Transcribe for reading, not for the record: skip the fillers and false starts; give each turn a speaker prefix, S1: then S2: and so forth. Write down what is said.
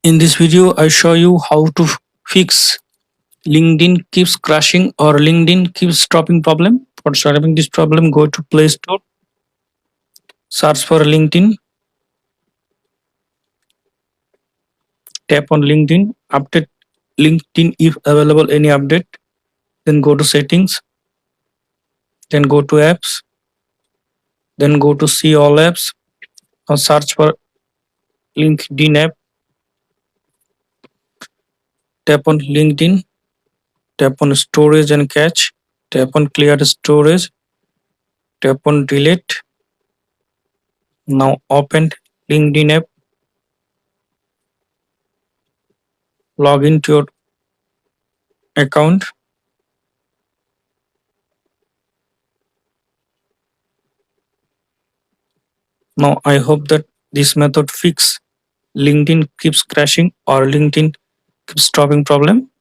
S1: In this video, I show you how to fix LinkedIn keeps crashing or LinkedIn keeps stopping problem. For solving this problem, go to Play Store, search for LinkedIn, tap on LinkedIn, update LinkedIn if available any update. Then go to settings, then go to apps, then go to see all apps. Now search for LinkedIn app, tap on LinkedIn, tap on storage and cache, tap on clear storage, tap on delete. Now open LinkedIn app, log into your account. Now I hope that this method fix LinkedIn keeps crashing or LinkedIn keeps stopping problem.